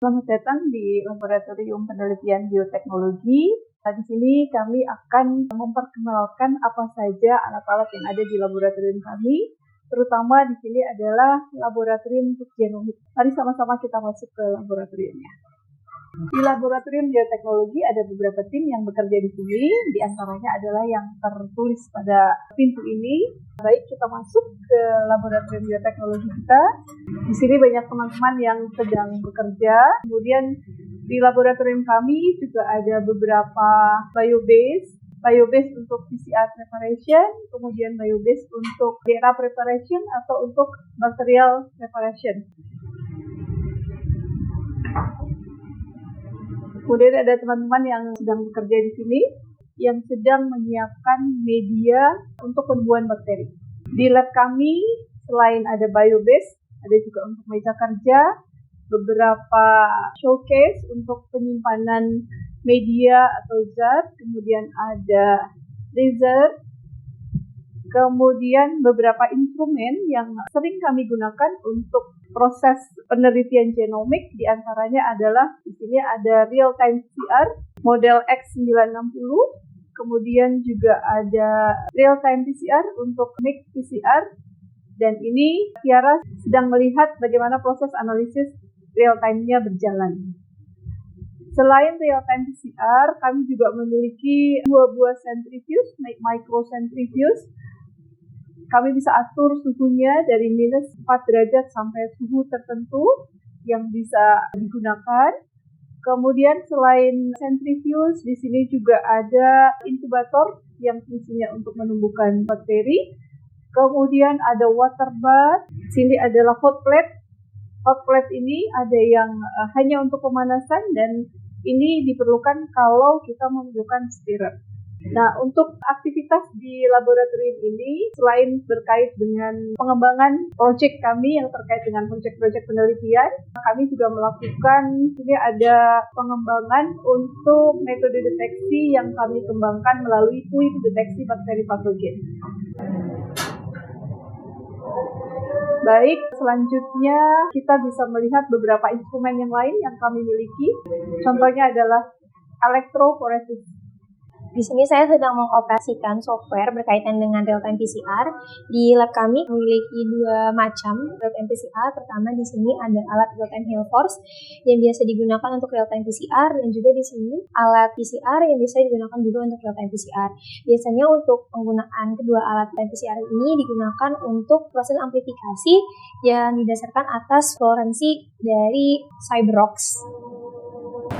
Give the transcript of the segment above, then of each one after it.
Selamat datang di Laboratorium Penelitian Bioteknologi. Di sini kami akan memperkenalkan apa saja alat-alat yang ada di laboratorium kami. Terutama di sini adalah laboratorium untuk genomik. Mari sama-sama kita masuk ke laboratoriumnya. Di laboratorium bioteknologi ada beberapa tim yang bekerja di sini. Di antaranya adalah yang tertulis pada pintu ini. Baik, kita masuk ke laboratorium bioteknologi kita. Di sini banyak teman-teman yang sedang bekerja. Kemudian di laboratorium kami juga ada beberapa biobase untuk PCR preparation, kemudian biobase untuk DNA preparation atau untuk bacterial preparation. Kemudian ada teman-teman yang sedang bekerja di sini yang sedang menyiapkan media untuk pembuahan bakteri. Di lab kami selain ada biobase, ada juga untuk meja kerja, beberapa showcase untuk penyimpanan media atau zat, kemudian ada laser, kemudian beberapa instrumen yang sering kami gunakan untuk proses penelitian genomik, diantaranya adalah di sini ada real-time PCR, model X960, kemudian juga ada real-time PCR untuk mix PCR, dan ini Tiara sedang melihat bagaimana proses analisis real-time-nya berjalan. Selain real-time PCR, kami juga memiliki dua buah centrifuge, microcentrifuge. Kami bisa atur suhunya dari minus 4 derajat sampai suhu tertentu yang bisa digunakan. Kemudian selain centrifuge, di sini juga ada inkubator yang fungsinya untuk menumbuhkan bakteri. Kemudian ada water bath, sini adalah hot plate. Hot plate ini ada yang hanya untuk pemanasan dan ini diperlukan kalau kita memerlukan stirrer. Nah, untuk aktivitas di laboratorium ini, selain berkait dengan pengembangan proyek kami yang terkait dengan proyek-proyek penelitian, kami juga melakukan, ini ada pengembangan untuk metode deteksi yang kami kembangkan melalui fluid deteksi bakteri patogen. Baik, selanjutnya kita bisa melihat beberapa instrumen yang lain yang kami miliki. Contohnya adalah electrophoresis. Di sini saya sedang mengoperasikan software berkaitan dengan real-time PCR. Di lab kami memiliki dua macam real-time PCR. Pertama di sini ada alat real-time Hillforce yang biasa digunakan untuk real-time PCR, dan juga di sini alat PCR yang bisa digunakan juga untuk real-time PCR. Biasanya untuk penggunaan kedua alat real-time PCR ini digunakan untuk proses amplifikasi yang didasarkan atas fluoresensi dari Cyberox.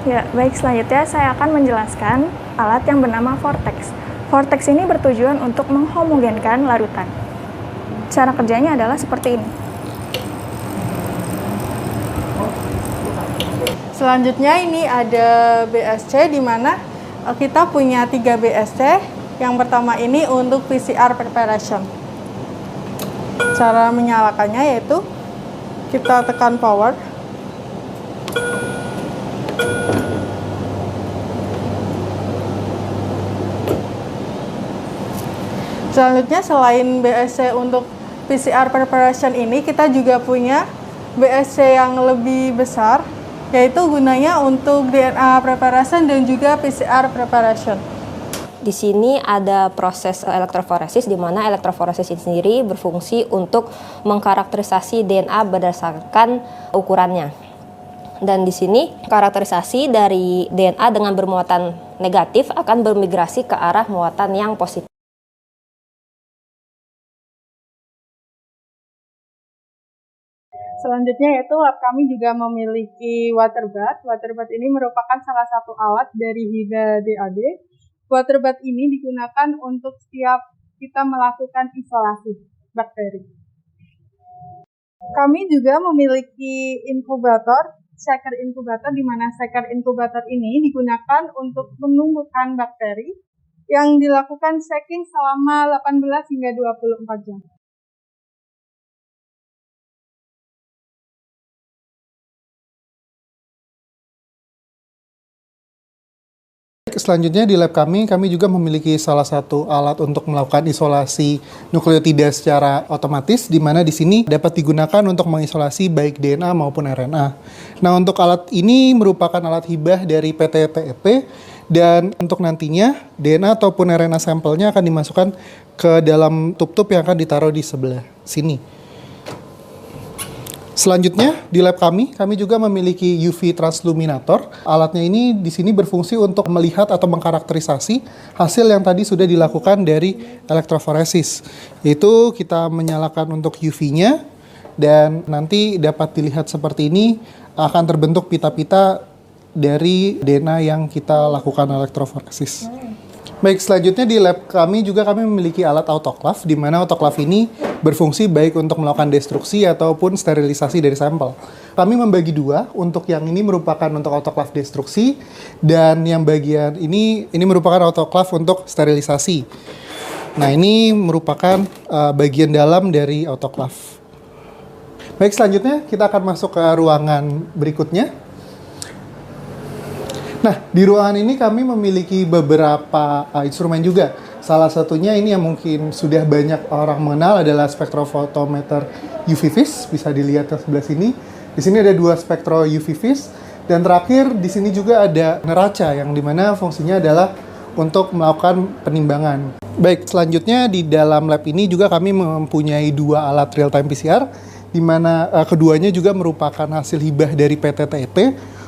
Ya, baik, selanjutnya saya akan menjelaskan alat yang bernama Vortex. Vortex ini bertujuan untuk menghomogenkan larutan. Cara kerjanya adalah seperti ini. Selanjutnya ini ada BSC, di mana kita punya 3 BSC. Yang pertama ini untuk PCR preparation. Cara menyalakannya yaitu kita tekan power. Selanjutnya selain BSC untuk PCR preparation ini, kita juga punya BSC yang lebih besar, yaitu gunanya untuk DNA preparation dan juga PCR preparation. Di sini ada proses elektroforesis, di mana elektroforesis ini sendiri berfungsi untuk mengkarakterisasi DNA berdasarkan ukurannya. Dan di sini karakterisasi dari DNA dengan bermuatan negatif akan bermigrasi ke arah muatan yang positif. Selanjutnya yaitu lab kami juga memiliki water bath. Water bath ini merupakan salah satu alat dari HIDA DAD. Water bath ini digunakan untuk setiap kita melakukan isolasi bakteri. Kami juga memiliki inkubator, shaker inkubator, di mana shaker inkubator ini digunakan untuk menumbuhkan bakteri yang dilakukan shaking selama 18 hingga 24 jam. Baik, selanjutnya di lab kami juga memiliki salah satu alat untuk melakukan isolasi nukleotida secara otomatis, di mana di sini dapat digunakan untuk mengisolasi baik DNA maupun RNA. Nah, untuk alat ini merupakan alat hibah dari PT PEP, dan untuk nantinya DNA ataupun RNA sampelnya akan dimasukkan ke dalam tub-tub yang akan ditaruh di sebelah sini. Selanjutnya di lab kami juga memiliki UV transluminator. Alatnya ini di sini berfungsi untuk melihat atau mengkarakterisasi hasil yang tadi sudah dilakukan dari elektroforesis. Itu kita menyalakan untuk UV-nya dan nanti dapat dilihat seperti ini, akan terbentuk pita-pita dari DNA yang kita lakukan elektroforesis. Baik, selanjutnya di lab kami memiliki alat autoclave, di mana autoclave ini berfungsi baik untuk melakukan destruksi ataupun sterilisasi dari sampel. Kami membagi dua, untuk yang ini merupakan untuk autoclave destruksi, dan yang bagian ini merupakan autoclave untuk sterilisasi. Nah, ini merupakan bagian dalam dari autoclave. Baik, selanjutnya kita akan masuk ke ruangan berikutnya. Nah, di ruangan ini kami memiliki beberapa instrumen juga. Salah satunya ini yang mungkin sudah banyak orang mengenal adalah spektrofotometer UV-Vis, bisa dilihat di sebelah sini. Di sini ada 2 spektro UV-Vis, dan terakhir di sini juga ada neraca yang dimana fungsinya adalah untuk melakukan penimbangan. Baik, selanjutnya di dalam lab ini juga kami mempunyai 2 alat real-time PCR, di mana keduanya juga merupakan hasil hibah dari PT TEP.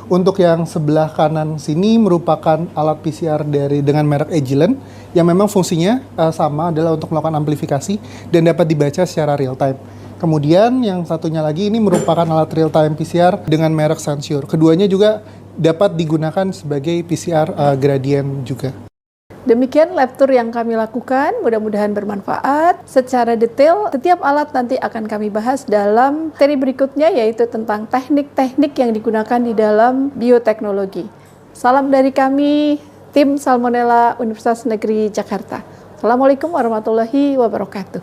Untuk yang sebelah kanan sini merupakan alat PCR dengan merek Agilent yang memang fungsinya sama, adalah untuk melakukan amplifikasi dan dapat dibaca secara real time. Kemudian yang satunya lagi ini merupakan alat real time PCR dengan merek Sensure. Keduanya juga dapat digunakan sebagai PCR gradient juga. Demikian lab tour yang kami lakukan, mudah-mudahan bermanfaat. Secara detail, setiap alat nanti akan kami bahas dalam seri berikutnya, yaitu tentang teknik-teknik yang digunakan di dalam bioteknologi. Salam dari kami, tim Salmonella Universitas Negeri Jakarta. Assalamualaikum warahmatullahi wabarakatuh.